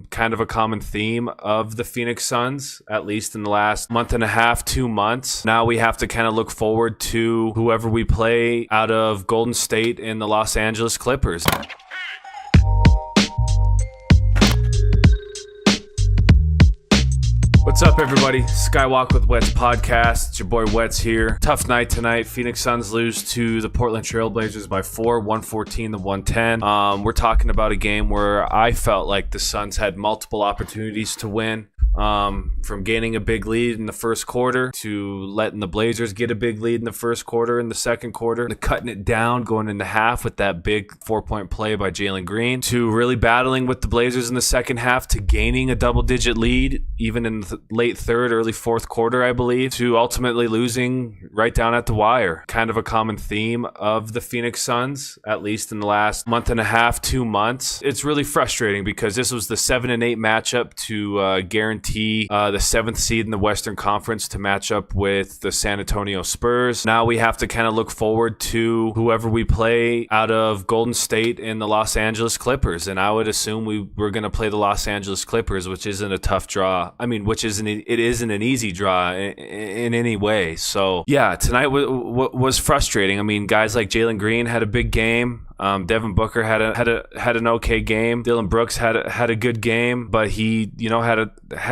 kind of a common theme of the Phoenix Suns, at least in the last month and a half, 2 months. Now we have to kind of look forward to whoever we play out of Golden State and the Los Angeles Clippers. What's up, everybody? Skywalk with Wetz podcast. It's your boy Wetz here. Tough night tonight. Phoenix Suns lose to the Portland Trailblazers by 4, 114 to 110. We're talking about a game where I felt like the Suns had multiple opportunities to win. From gaining a big lead in the first quarter to letting the Blazers get a big lead in the first quarter, in the second quarter, to cutting it down going into half with that big 4-point play by Jalen Green, to really battling with the Blazers in the second half, to gaining a double-digit lead even in the late third, early fourth quarter, I believe, to ultimately losing right down at the wire. Kind of a common theme of the Phoenix Suns, at least in the last month and a half, 2 months. It's really frustrating because this was the 7 and 8 matchup to guarantee the 7th seed in the Western Conference to match up with the San Antonio Spurs. Now we have to kind of look forward to whoever we play out of Golden State and the Los Angeles Clippers. And I would assume we're going to play the Los Angeles Clippers, which isn't a tough draw. I mean, it isn't an easy draw in any way. So yeah, tonight was frustrating. I mean, guys like Jalen Green had a big game. Devin Booker had an okay game. Dylan Brooks had a good game, but he had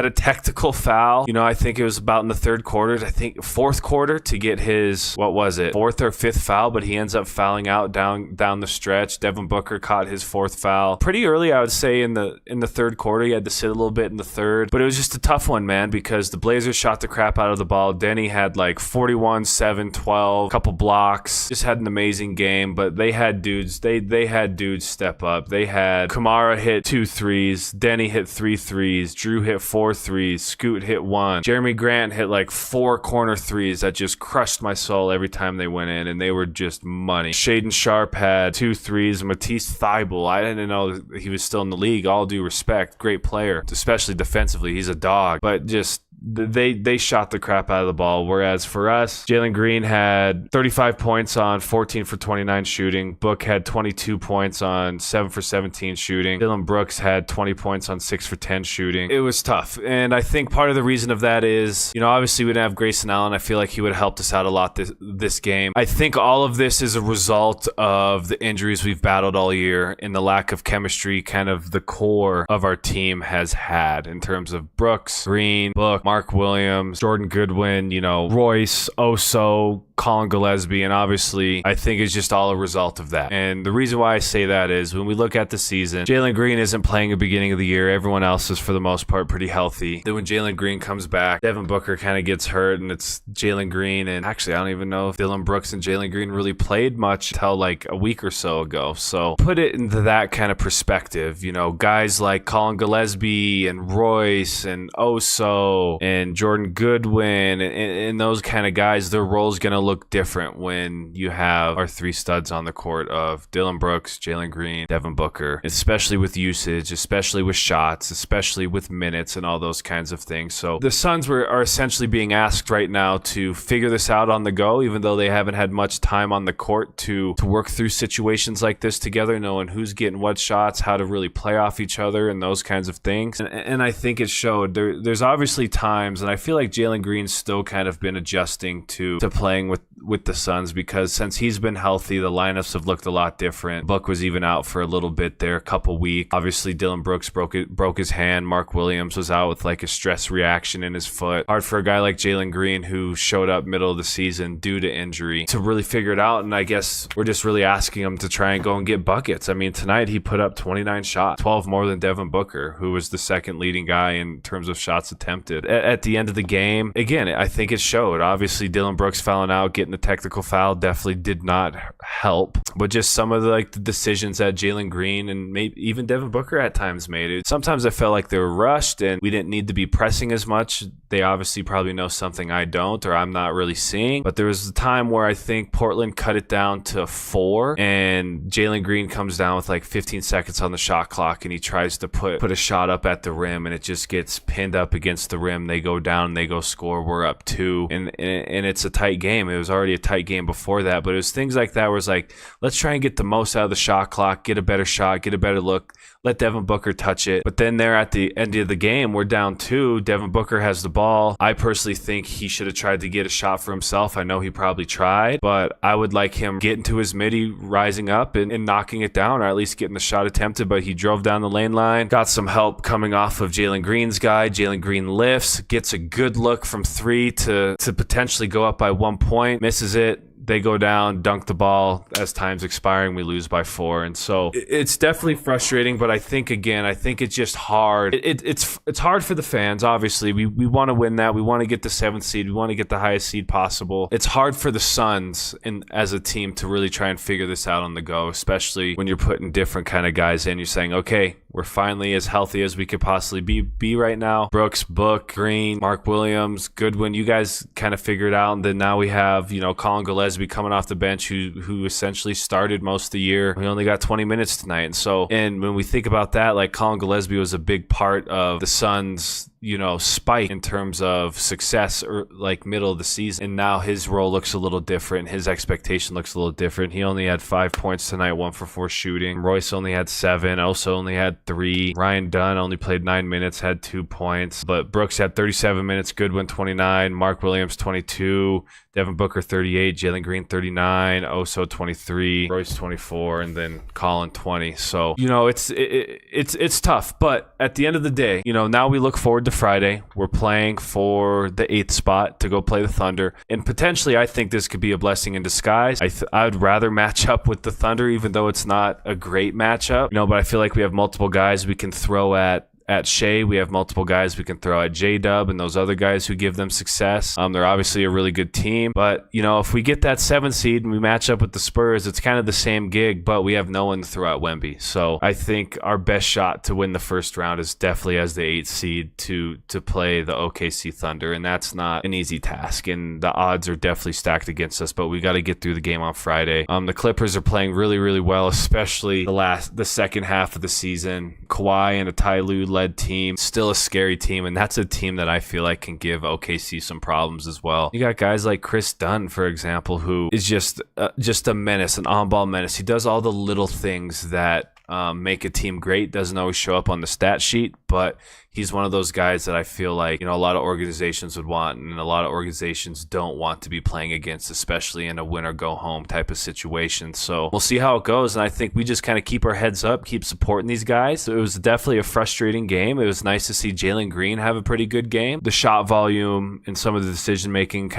a technical foul. I think it was about in the third quarter. I think fourth quarter to get his fourth or fifth foul, but he ends up fouling out down the stretch. Devin Booker caught his fourth foul pretty early, I would say, in the third quarter. He had to sit a little bit in the third, but it was just a tough one, man, because the Blazers shot the crap out of the ball. Denny had like 41, 7, 12, couple blocks. Just had an amazing game, but they had dudes. They had dudes step up. They had Kamara hit 2 threes, Denny hit 3 threes, Drew hit 4 threes, Scoot hit 1. Jeremy Grant hit like 4 corner threes that just crushed my soul every time they went in, and they were just money. Shaden Sharp had 2 threes. Matisse Thybulle, I didn't know he was still in the league. All due respect, great player, especially defensively. He's a dog, but just they shot the crap out of the ball. Whereas for us, Jalen Green had 35 points on 14 for 29 shooting. Book had 22 points on 7 for 17 shooting. Dylan Brooks had 20 points on 6 for 10 shooting. It was tough. And I think part of the reason of that is, obviously we didn't have Grayson Allen. I feel like he would have helped us out a lot this game. I think all of this is a result of the injuries we've battled all year and the lack of chemistry kind of the core of our team has had in terms of Brooks, Green, Book, Mark Williams, Jordan Goodwin, Royce, Oso, Colin Gillespie, and obviously I think it's just all a result of that. And the reason why I say that is when we look at the season, Jalen Green isn't playing at the beginning of the year. Everyone else is for the most part pretty healthy. Then when Jalen Green comes back, Devin Booker kind of gets hurt and it's Jalen Green. And actually, I don't even know if Dylan Brooks and Jalen Green really played much until like a week or so ago. So put it into that kind of perspective, guys like Colin Gillespie and Royce and Oso and Jordan Goodwin and those kind of guys, their role's going to look different when you have our 3 studs on the court of Dylan Brooks, Jalen Green, Devin Booker, especially with usage, especially with shots, especially with minutes and all those kinds of things. So the Suns are essentially being asked right now to figure this out on the go, even though they haven't had much time on the court to work through situations like this together, knowing who's getting what shots, how to really play off each other and those kinds of things. And I think it showed. There's obviously times, and I feel like Jalen Green's still kind of been adjusting to playing with the Suns, because since he's been healthy, the lineups have looked a lot different. Book was even out for a little bit there, a couple weeks. Obviously, Dylan Brooks broke his hand. Mark Williams was out with like a stress reaction in his foot. Hard for a guy like Jalen Green, who showed up middle of the season due to injury, to really figure it out. And I guess we're just really asking him to try and go and get buckets. I mean, tonight he put up 29 shots, 12 more than Devin Booker, who was the second leading guy in terms of shots attempted. At the end of the game, again, I think it showed. Obviously, Dylan Brooks fouling out, getting the technical foul definitely did not help, but just some of the decisions that Jalen Green and maybe even Devin Booker at times made it. Sometimes I felt like they were rushed and we didn't need to be pressing as much. They obviously probably know something I don't, or I'm not really seeing, but there was a time where I think Portland cut it down to 4 and Jalen Green comes down with like 15 seconds on the shot clock and he tries to put a shot up at the rim and it just gets pinned up against the rim. They go down and they go score. We're up 2 and it's a tight game. It was already a tight game before that, but it was things like that where it's like, let's try and get the most out of the shot clock, get a better shot, get a better look. let Devin Booker touch it. But then there at the end of the game, we're down 2. Devin Booker has the ball. I personally think he should have tried to get a shot for himself. I know he probably tried, but I would like him getting to his midi, rising up and knocking it down, or at least getting the shot attempted. But he drove down the lane line, got some help coming off of Jalen Green's guy. Jalen Green lifts, gets a good look from 3 to potentially go up by 1 point, misses it. They go down, dunk the ball. As time's expiring, we lose by 4. And so it's definitely frustrating, but I think it's just hard. It's hard for the fans, obviously. We want to win that. We want to get the 7th seed. We want to get the highest seed possible. It's hard for the Suns as a team to really try and figure this out on the go, especially when you're putting different kind of guys in. You're saying, okay, we're finally as healthy as we could possibly be right now. Brooks, Book, Green, Mark Williams, Goodwin, you guys kind of figured out. And then now we have, Colin Gillespie coming off the bench who essentially started most of the year. We only got 20 minutes tonight. And when we think about that, like Colin Gillespie was a big part of the Suns' spike in terms of success or like middle of the season. And now his role looks a little different. His expectation looks a little different. He only had 5 points tonight, 1 for 4 shooting. Royce only had 7. Oso only had 3. Ryan Dunn only played 9 minutes, had 2 points. But Brooks had 37 minutes, Goodwin 29, Mark Williams 22, Devin Booker 38, Jalen Green 39, Oso 23, Royce 24, and then Colin 20. So, it's tough. But at the end of the day, now we look forward to Friday. We're playing for the 8th spot to go play the Thunder. And potentially, I think this could be a blessing in disguise. I'd rather match up with the Thunder, even though it's not a great matchup. But I feel like we have multiple guys we can throw at Shea. We have multiple guys we can throw at J-Dub and those other guys who give them success. They're obviously a really good team. But, if we get that 7th seed and we match up with the Spurs, it's kind of the same gig, but we have no one to throw at Wemby. So I think our best shot to win the first round is definitely as the 8th seed to play the OKC Thunder. And that's not an easy task. And the odds are definitely stacked against us, but we got to get through the game on Friday. The Clippers are playing really, really well, especially the second half of the season. Kawhi and a Ty Lue led team, still a scary team, and that's a team that I feel like can give OKC some problems as well. You got guys like Chris Dunn, for example, who is just a menace, an on-ball menace. He does all the little things that make a team great. Doesn't always show up on the stat sheet, but he's one of those guys that I feel like, a lot of organizations would want, and a lot of organizations don't want to be playing against, especially in a win or go home type of situation. So we'll see how it goes. And I think we just kind of keep our heads up, keep supporting these guys. It was definitely a frustrating game. It was nice to see Jalen Green have a pretty good game. The shot volume and some of the decision making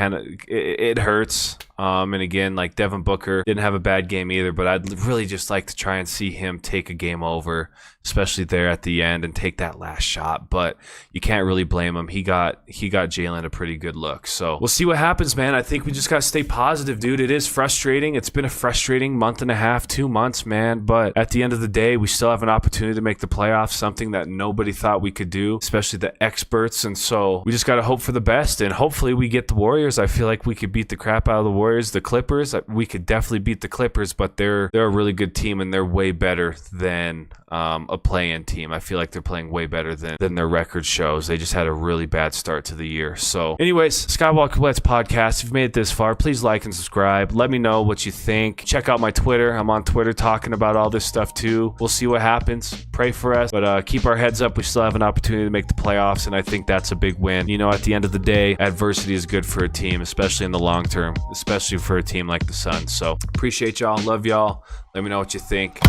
it hurts. And again, like Devin Booker didn't have a bad game either, but I'd really just like to try and see him take a game over, especially there at the end, and take that last shot. But you can't really blame him. He got Jalen a pretty good look. So we'll see what happens, man. I think we just got to stay positive, dude. It is frustrating. It's been a frustrating month and a half, 2 months, man. But at the end of the day, we still have an opportunity to make the playoffs, something that nobody thought we could do, especially the experts. And so we just got to hope for the best, and hopefully we get the Warriors. I feel like we could beat the crap out of the Warriors. The Clippers, we could definitely beat the Clippers, but they're a really good team, and they're way better than a play-in team. I feel like they're playing way better than their record shows. They just had a really bad start to the year. So anyways, Skywalking Wetz podcast. If you've made it this far, please like and subscribe. Let me know what you think. Check out my Twitter. I'm on Twitter talking about all this stuff too. We'll see what happens. Pray for us, but keep our heads up. We still have an opportunity to make the playoffs, and I think that's a big win. At the end of the day, adversity is good for a team, especially in the long term, especially for a team like the Suns. So appreciate y'all. Love y'all. Let me know what you think.